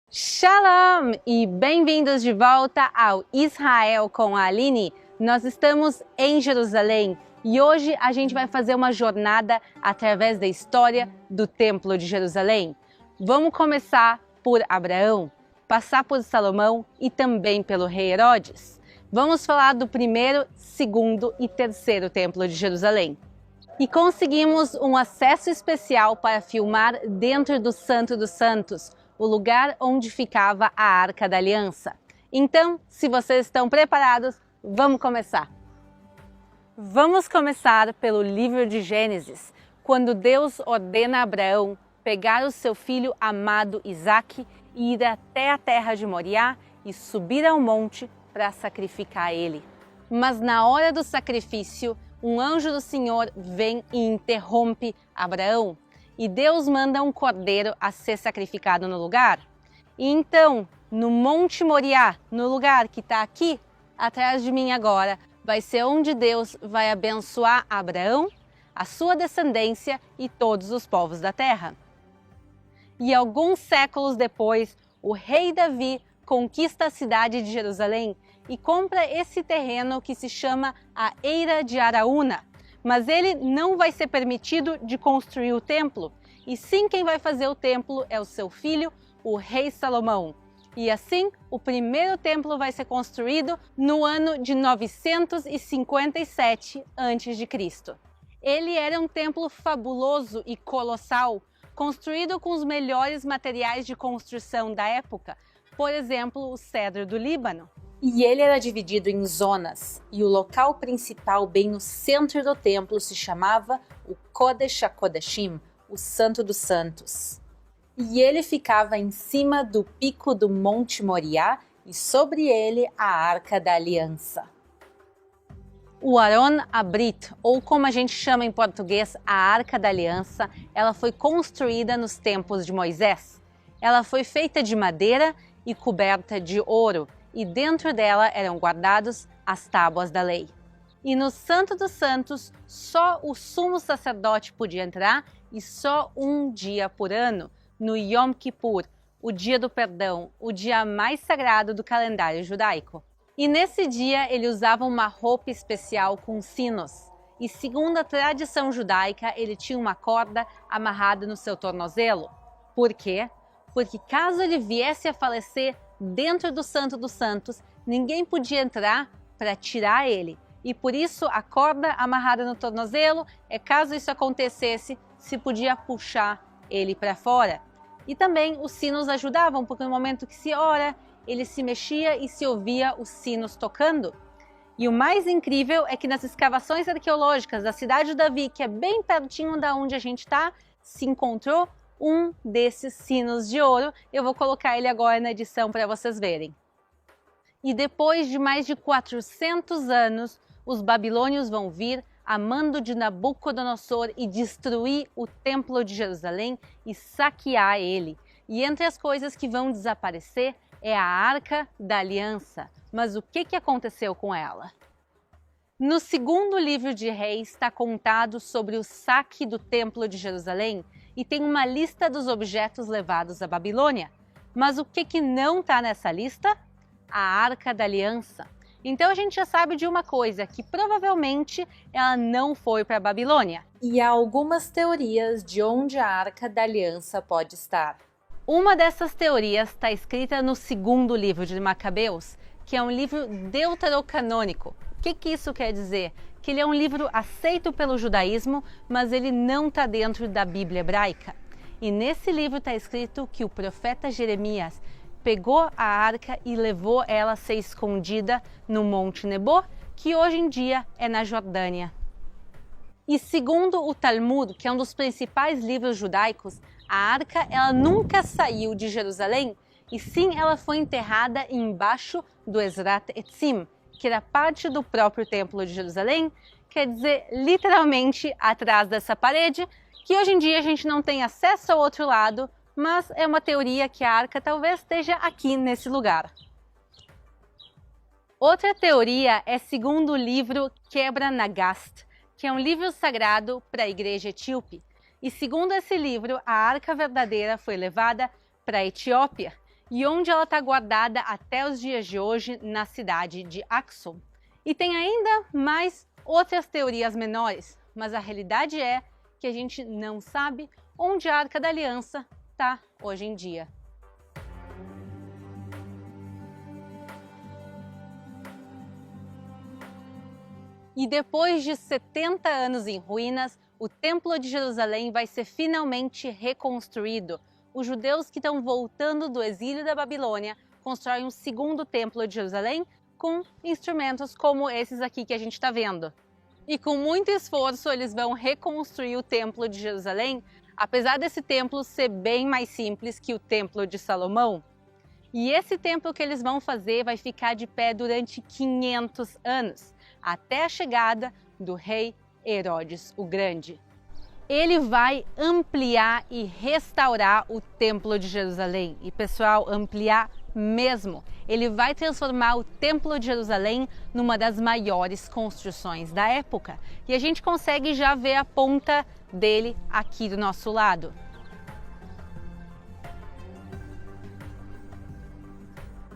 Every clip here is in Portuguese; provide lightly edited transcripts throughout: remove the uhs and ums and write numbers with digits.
Shalom e bem-vindos de volta ao Israel com a Aline. Nós estamos em Jerusalém e hoje a gente vai fazer uma jornada através da história do Templo de Jerusalém. Vamos começar por Abraão, passar por Salomão e também pelo rei Herodes. Vamos falar do primeiro, segundo e terceiro Templo de Jerusalém. E conseguimos um acesso especial para filmar dentro do Santo dos Santos, o lugar onde ficava a Arca da Aliança. Então, se vocês estão preparados, vamos começar. Vamos começar pelo livro de Gênesis, quando Deus ordena a Abraão pegar o seu filho amado Isaque e ir até a terra de Moriá e subir ao monte para sacrificar ele. Mas na hora do sacrifício, um anjo do Senhor vem e interrompe Abraão. E Deus manda um cordeiro a ser sacrificado no lugar. E então, no Monte Moriá, no lugar que está aqui, atrás de mim agora, vai ser onde Deus vai abençoar Abraão, a sua descendência e todos os povos da terra. E alguns séculos depois, o rei Davi conquista a cidade de Jerusalém e compra esse terreno que se chama a Eira de Araúna. Mas ele não vai ser permitido de construir o templo, e sim quem vai fazer o templo é o seu filho, o rei Salomão. E assim, o primeiro templo vai ser construído no ano de 957 a.C. Ele era um templo fabuloso e colossal, construído com os melhores materiais de construção da época, por exemplo, o cedro do Líbano. E ele era dividido em zonas, e o local principal bem no centro do templo se chamava o Kodesh HaKodashim, o Santo dos Santos. E ele ficava em cima do pico do Monte Moriá e sobre ele a Arca da Aliança. O Aron Abrit, ou como a gente chama em português, a Arca da Aliança, ela foi construída nos tempos de Moisés. Ela foi feita de madeira e coberta de ouro, e dentro dela eram guardados as tábuas da lei. E no Santo dos Santos, só o sumo sacerdote podia entrar e só um dia por ano, no Yom Kippur, o dia do perdão, o dia mais sagrado do calendário judaico. E nesse dia ele usava uma roupa especial com sinos. E segundo a tradição judaica, ele tinha uma corda amarrada no seu tornozelo. Por quê? Porque caso ele viesse a falecer dentro do Santo dos Santos, ninguém podia entrar para tirar ele. E por isso a corda amarrada no tornozelo, caso isso acontecesse, se podia puxar ele para fora. E também os sinos ajudavam, porque no momento que se ora, ele se mexia e se ouvia os sinos tocando. E o mais incrível é que nas escavações arqueológicas da cidade de Davi, que é bem pertinho da onde a gente está, se encontrou um desses sinos de ouro. Eu vou colocar ele agora na edição para vocês verem. E depois de mais de 400 anos, os babilônios vão vir a mando de Nabucodonosor e destruir o Templo de Jerusalém e saquear ele. E entre as coisas que vão desaparecer é a Arca da Aliança. Mas o que aconteceu com ela? No segundo livro de Reis está contado sobre o saque do Templo de Jerusalém e tem uma lista dos objetos levados à Babilônia. Mas o que não está nessa lista? A Arca da Aliança. Então a gente já sabe de uma coisa, que provavelmente ela não foi para a Babilônia. E há algumas teorias de onde a Arca da Aliança pode estar. Uma dessas teorias está escrita no segundo livro de Macabeus, que é um livro deuterocanônico. O que isso quer dizer? Que ele é um livro aceito pelo judaísmo, mas ele não está dentro da Bíblia hebraica. E nesse livro está escrito que o profeta Jeremias pegou a arca e levou ela a ser escondida no Monte Nebo, que hoje em dia é na Jordânia. E segundo o Talmud, que é um dos principais livros judaicos, a arca ela nunca saiu de Jerusalém, e sim ela foi enterrada embaixo do Ezrat Etzim, que era parte do próprio Templo de Jerusalém, quer dizer, literalmente atrás dessa parede, que hoje em dia a gente não tem acesso ao outro lado, mas é uma teoria que a arca talvez esteja aqui nesse lugar. Outra teoria é segundo o livro Quebra Nagast, que é um livro sagrado para a igreja etíope. E segundo esse livro, a arca verdadeira foi levada para a Etiópia. e onde ela está guardada até os dias de hoje na cidade de Aksum. E tem ainda mais outras teorias menores, mas a realidade é que a gente não sabe onde a Arca da Aliança está hoje em dia. E depois de 70 anos em ruínas, o Templo de Jerusalém vai ser finalmente reconstruído. Os judeus que estão voltando do exílio da Babilônia constroem um segundo Templo de Jerusalém com instrumentos como esses aqui que a gente está vendo. E com muito esforço eles vão reconstruir o Templo de Jerusalém, apesar desse templo ser bem mais simples que o Templo de Salomão. E esse templo que eles vão fazer vai ficar de pé durante 500 anos, até a chegada do rei Herodes o Grande. Ele vai ampliar e restaurar o Templo de Jerusalém. E pessoal, ampliar mesmo. Ele vai transformar o Templo de Jerusalém numa das maiores construções da época. E a gente consegue já ver a ponta dele aqui do nosso lado.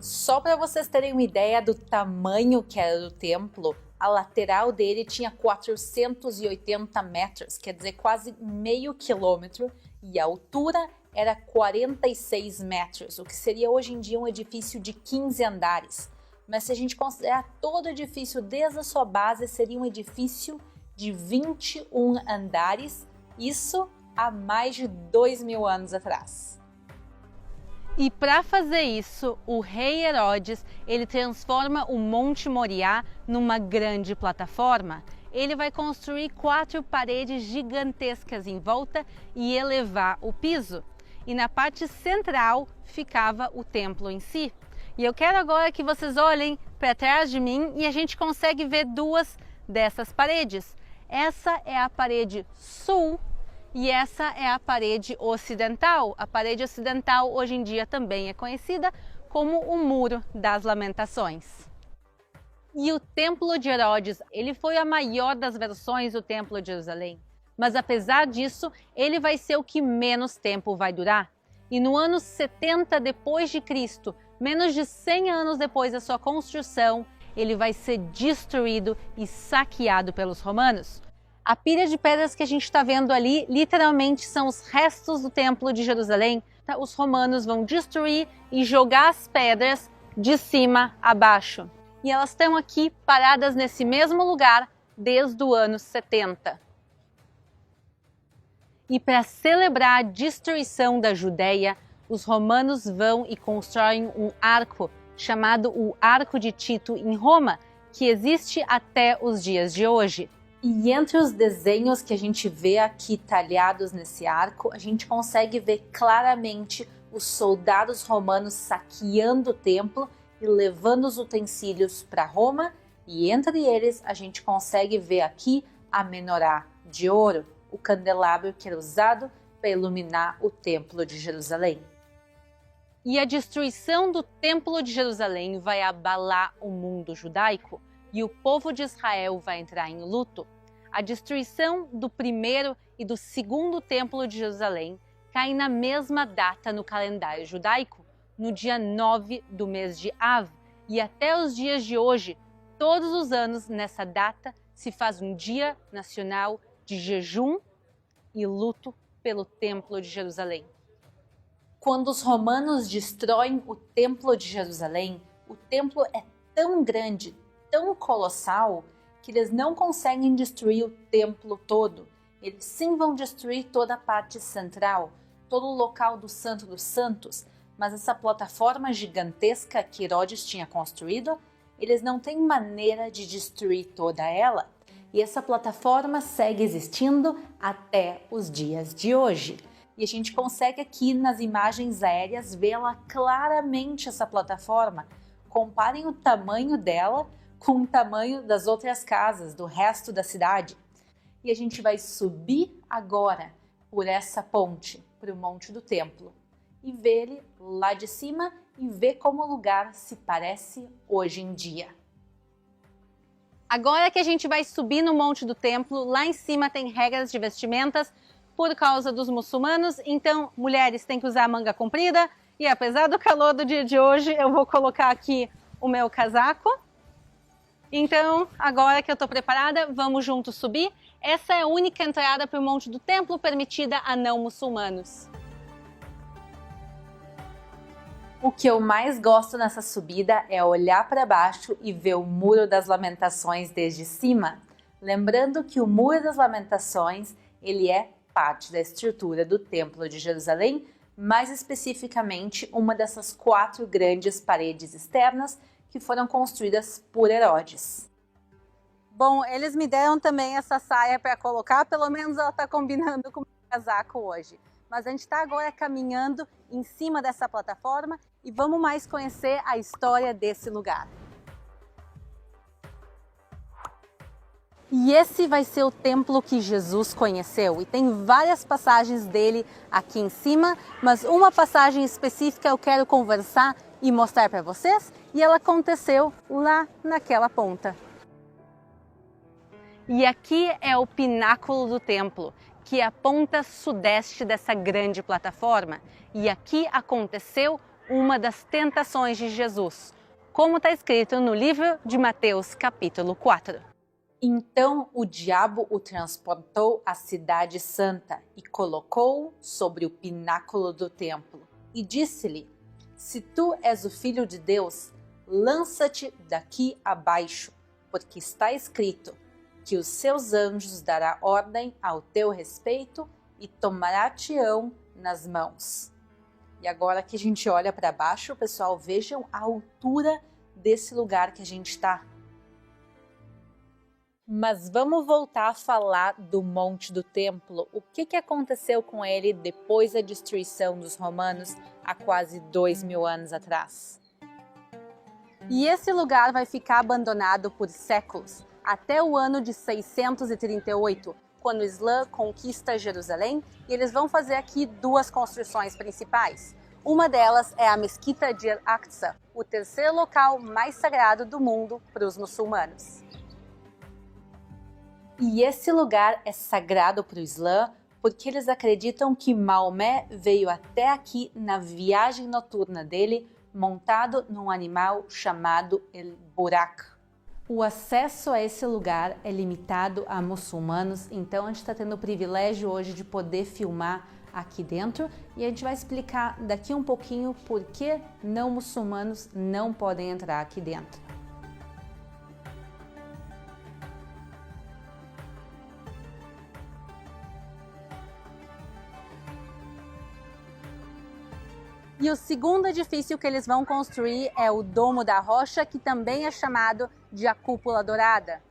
Só para vocês terem uma ideia do tamanho que era do templo, a lateral dele tinha 480 metros, quer dizer, quase meio quilômetro, e a altura era 46 metros, o que seria hoje em dia um edifício de 15 andares. Mas se a gente considerar todo o edifício desde a sua base, seria um edifício de 21 andares, isso há mais de 2.000 anos atrás. E para fazer isso, o rei Herodes, ele transforma o Monte Moriá numa grande plataforma. Ele vai construir 4 paredes gigantescas em volta e elevar o piso. E na parte central ficava o templo em si. E eu quero agora que vocês olhem para trás de mim e a gente consegue ver 2 dessas paredes. Essa é a parede sul. E essa é a parede ocidental. A parede ocidental hoje em dia também é conhecida como o Muro das Lamentações. E o Templo de Herodes, ele foi a maior das versões do Templo de Jerusalém. Mas apesar disso, ele vai ser o que menos tempo vai durar. E no ano 70 depois de Cristo, menos de 100 anos depois da sua construção, ele vai ser destruído e saqueado pelos romanos. A pilha de pedras que a gente está vendo ali, literalmente são os restos do Templo de Jerusalém. Os romanos vão destruir e jogar as pedras de cima a baixo. E elas estão aqui paradas nesse mesmo lugar desde o ano 70. E para celebrar a destruição da Judéia, os romanos vão e constroem um arco chamado o Arco de Tito em Roma, que existe até os dias de hoje. E entre os desenhos que a gente vê aqui talhados nesse arco, a gente consegue ver claramente os soldados romanos saqueando o templo e levando os utensílios para Roma. E entre eles a gente consegue ver aqui a menorá de ouro, o candelabro que era usado para iluminar o Templo de Jerusalém. E a destruição do Templo de Jerusalém vai abalar o mundo judaico. E o povo de Israel vai entrar em luto. A destruição do primeiro e do segundo templo de Jerusalém cai na mesma data no calendário judaico, no dia 9 do mês de Av. E até os dias de hoje, todos os anos nessa data, se faz um dia nacional de jejum e luto pelo Templo de Jerusalém. Quando os romanos destroem o Templo de Jerusalém, o templo é tão grande, tão colossal, que eles não conseguem destruir o templo todo. Eles sim vão destruir toda a parte central, todo o local do Santo dos Santos, mas essa plataforma gigantesca que Herodes tinha construído, eles não têm maneira de destruir toda ela. E essa plataforma segue existindo até os dias de hoje. E a gente consegue aqui nas imagens aéreas vê-la claramente, essa plataforma. Comparem o tamanho dela com o tamanho das outras casas, do resto da cidade. E a gente vai subir agora por essa ponte, para o Monte do Templo, e ver ele lá de cima e ver como o lugar se parece hoje em dia. Agora que a gente vai subir no Monte do Templo, lá em cima tem regras de vestimentas por causa dos muçulmanos, então mulheres têm que usar manga comprida E apesar do calor do dia de hoje, eu vou colocar aqui o meu casaco. Então, agora que eu estou preparada, vamos juntos subir. Essa é a única entrada para o Monte do Templo permitida a não muçulmanos. O que eu mais gosto nessa subida é olhar para baixo e ver o Muro das Lamentações desde cima. Lembrando que o Muro das Lamentações, ele é parte da estrutura do Templo de Jerusalém, mais especificamente uma dessas 4 grandes paredes externas que foram construídas por Herodes. Bom, eles me deram também essa saia para colocar, pelo menos ela está combinando com o meu casaco hoje. Mas a gente está agora caminhando em cima dessa plataforma e vamos mais conhecer a história desse lugar. E esse vai ser o templo que Jesus conheceu, e tem várias passagens dele aqui em cima, mas uma passagem específica eu quero conversar e mostrar para vocês, e ela aconteceu lá naquela ponta. E aqui é o pináculo do templo, que é a ponta sudeste dessa grande plataforma, e aqui aconteceu uma das tentações de Jesus, como está escrito no livro de Mateus, capítulo 4. Então o diabo o transportou à cidade santa e colocou-o sobre o pináculo do templo. E disse-lhe: Se tu és o filho de Deus, lança-te daqui abaixo, porque está escrito que os seus anjos dará ordem ao teu respeito e tomará-te-ão nas mãos. E agora que a gente olha para baixo, pessoal, vejam a altura desse lugar que a gente está. Mas vamos voltar a falar do Monte do Templo. O que aconteceu com ele depois da destruição dos romanos há quase 2000 anos atrás? E esse lugar vai ficar abandonado por séculos, até o ano de 638, quando o Islã conquista Jerusalém, e eles vão fazer aqui 2 construções principais. Uma delas é a Mesquita de Al-Aqsa, o terceiro local mais sagrado do mundo para os muçulmanos. E esse lugar é sagrado para o Islã porque eles acreditam que Maomé veio até aqui na viagem noturna dele, montado num animal chamado El Burak. O acesso a esse lugar é limitado a muçulmanos, então a gente está tendo o privilégio hoje de poder filmar aqui dentro e a gente vai explicar daqui um pouquinho por que não muçulmanos não podem entrar aqui dentro. E o segundo edifício que eles vão construir é o Domo da Rocha, que também é chamado de a Cúpula Dourada.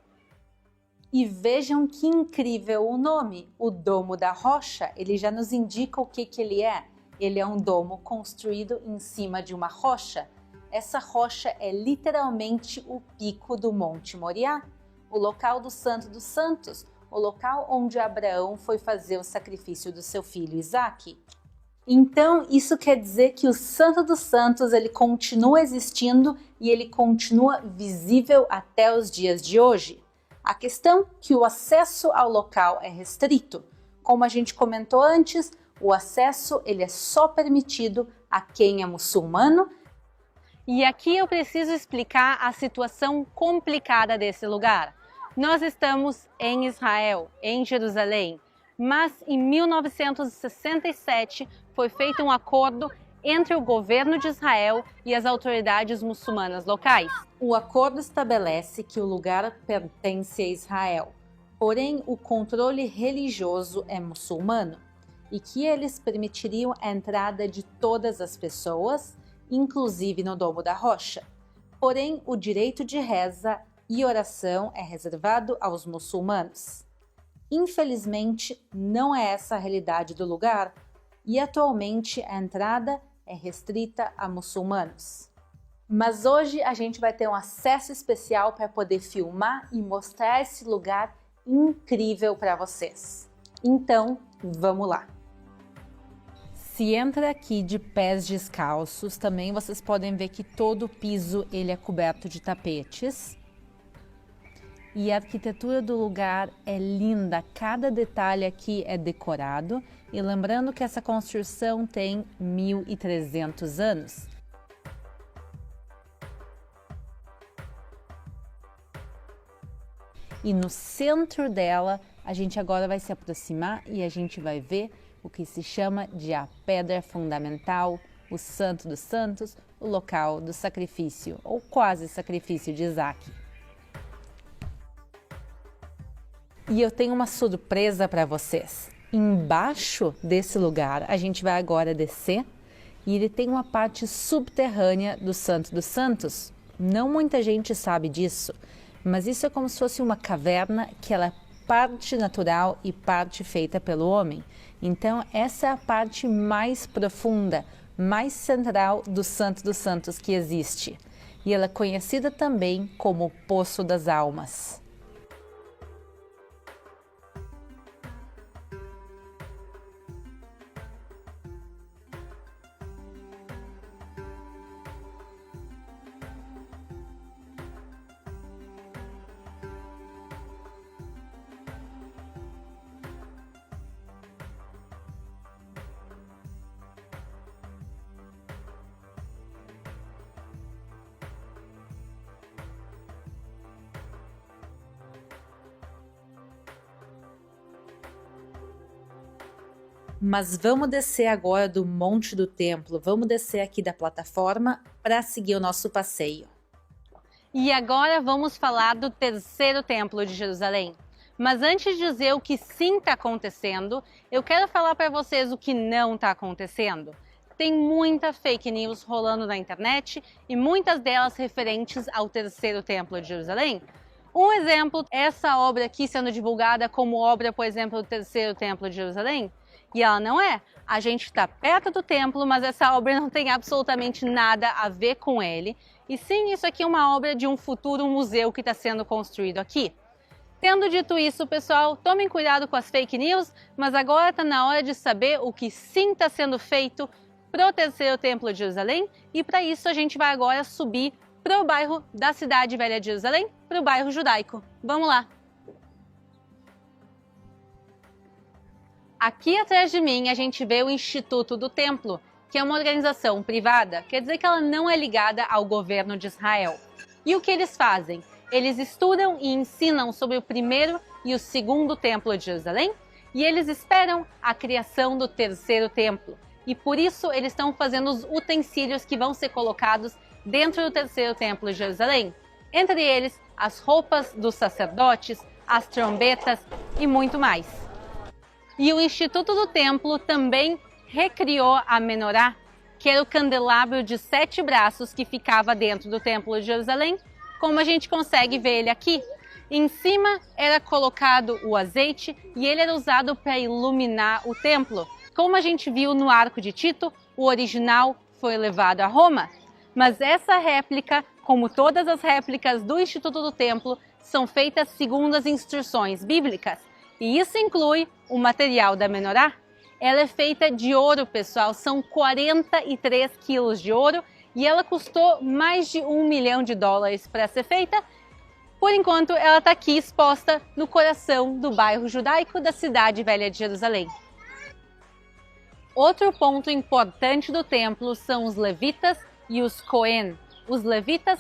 E vejam que incrível o nome, o Domo da Rocha, ele já nos indica o que ele é. Ele é um domo construído em cima de uma rocha. Essa rocha é literalmente o pico do Monte Moriá, o local do Santo dos Santos, o local onde Abraão foi fazer o sacrifício do seu filho Isaque. Então, isso quer dizer que o Santo dos Santos ele continua existindo e ele continua visível até os dias de hoje. A questão é que o acesso ao local é restrito. Como a gente comentou antes, o acesso ele é só permitido a quem é muçulmano. E aqui eu preciso explicar a situação complicada desse lugar. Nós estamos em Israel, em Jerusalém, mas em 1967 foi feito um acordo entre o governo de Israel e as autoridades muçulmanas locais. O acordo estabelece que o lugar pertence a Israel, porém o controle religioso é muçulmano e que eles permitiriam a entrada de todas as pessoas, inclusive no Domo da Rocha. Porém, o direito de reza e oração é reservado aos muçulmanos. Infelizmente, não é essa a realidade do lugar e atualmente a entrada é restrita a muçulmanos. Mas hoje a gente vai ter um acesso especial para poder filmar e mostrar esse lugar incrível para vocês. Então, vamos lá! Se entra aqui de pés descalços, também vocês podem ver que todo o piso ele é coberto de tapetes. e a arquitetura do lugar é linda, cada detalhe aqui é decorado, e lembrando que essa construção tem 1.300 anos. E no centro dela, a gente agora vai se aproximar e a gente vai ver o que se chama de a pedra fundamental, o Santo dos Santos, o local do sacrifício, ou quase sacrifício de Isaac. E eu tenho uma surpresa para vocês. Embaixo desse lugar, a gente vai agora descer e ele tem uma parte subterrânea do Santo dos Santos. Não muita gente sabe disso, mas isso é como se fosse uma caverna que ela é parte natural e parte feita pelo homem. Então, essa é a parte mais profunda, mais central do Santo dos Santos que existe. E ela é conhecida também como o Poço das Almas. Mas vamos descer agora do Monte do Templo, vamos descer aqui da plataforma para seguir o nosso passeio. E agora vamos falar do terceiro templo de Jerusalém. Mas antes de dizer o que sim está acontecendo, eu quero falar para vocês o que não está acontecendo. Tem muita fake news rolando na internet e muitas delas referentes ao terceiro templo de Jerusalém. Um exemplo, essa obra aqui sendo divulgada como obra, por exemplo, do terceiro templo de Jerusalém. E ela não é. A gente está perto do templo, mas essa obra não tem absolutamente nada a ver com ele. E sim, isso aqui é uma obra de um futuro museu que está sendo construído aqui. Tendo dito isso, pessoal, tomem cuidado com as fake news, mas agora está na hora de saber o que sim está sendo feito para o terceiro templo de Jerusalém. E para isso a gente vai agora subir para o bairro da Cidade Velha de Jerusalém, para o bairro judaico. Vamos lá! Aqui atrás de mim a gente vê o Instituto do Templo, que é uma organização privada, quer dizer que ela não é ligada ao governo de Israel. E o que eles fazem? Eles estudam e ensinam sobre o primeiro e o segundo templo de Jerusalém, e eles esperam a criação do terceiro templo. E por isso eles estão fazendo os utensílios que vão ser colocados dentro do terceiro templo de Jerusalém. Entre eles, as roupas dos sacerdotes, as trombetas e muito mais. E o Instituto do Templo também recriou a menorá, que era o candelabro de 7 braços que ficava dentro do Templo de Jerusalém, como a gente consegue ver ele aqui. Em cima era colocado o azeite e ele era usado para iluminar o templo. Como a gente viu no Arco de Tito, o original foi levado a Roma. Mas essa réplica, como todas as réplicas do Instituto do Templo, são feitas segundo as instruções bíblicas. E isso inclui o material da menorá. Ela é feita de ouro, pessoal, são 43 quilos de ouro e ela custou mais de $1 milhão para ser feita. Por enquanto, ela está aqui exposta no coração do bairro judaico da Cidade Velha de Jerusalém. Outro ponto importante do templo são os levitas e os Cohen. Os levitas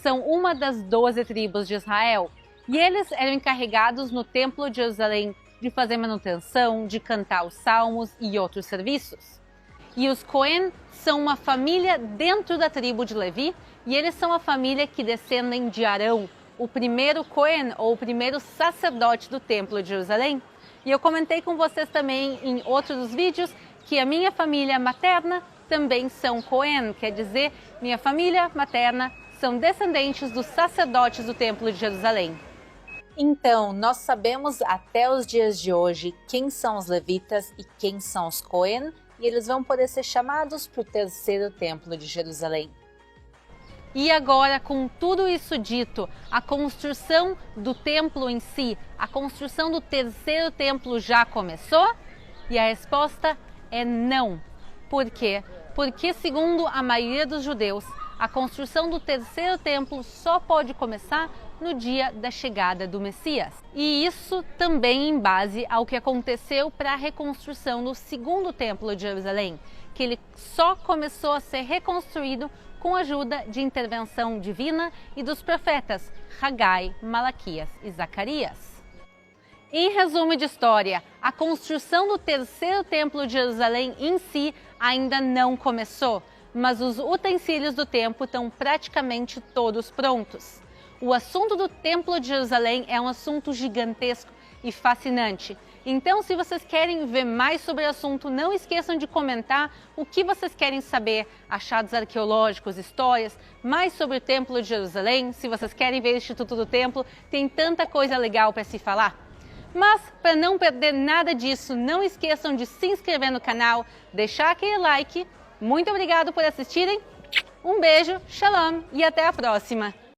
são uma das 12 tribos de Israel. E eles eram encarregados no Templo de Jerusalém de fazer manutenção, de cantar os salmos e outros serviços. E os Cohen são uma família dentro da tribo de Levi e eles são a família que descendem de Arão, o primeiro Cohen ou o primeiro sacerdote do Templo de Jerusalém. E eu comentei com vocês também em outros dos vídeos que a minha família materna também são Cohen, quer dizer, minha família materna são descendentes dos sacerdotes do Templo de Jerusalém. Então, nós sabemos até os dias de hoje quem são os levitas e quem são os Cohen, e eles vão poder ser chamados para o terceiro templo de Jerusalém. E agora, com tudo isso dito, a construção do templo em si, a construção do terceiro templo já começou? E a resposta é não. Por quê? porque, segundo a maioria dos judeus, a construção do terceiro templo só pode começar no dia da chegada do Messias. E isso também em base ao que aconteceu para a reconstrução do segundo templo de Jerusalém, que ele só começou a ser reconstruído com a ajuda de intervenção divina e dos profetas Hagai, Malaquias e Zacarias. Em resumo de história, a construção do terceiro templo de Jerusalém em si ainda não começou, mas os utensílios do templo estão praticamente todos prontos. O assunto do Templo de Jerusalém é um assunto gigantesco e fascinante. Então, se vocês querem ver mais sobre o assunto, não esqueçam de comentar o que vocês querem saber, achados arqueológicos, histórias, mais sobre o Templo de Jerusalém. Se vocês querem ver o Instituto do Templo, tem tanta coisa legal para se falar. Mas, para não perder nada disso, não esqueçam de se inscrever no canal, deixar aquele like. Muito obrigado por assistirem, um beijo, shalom e até a próxima!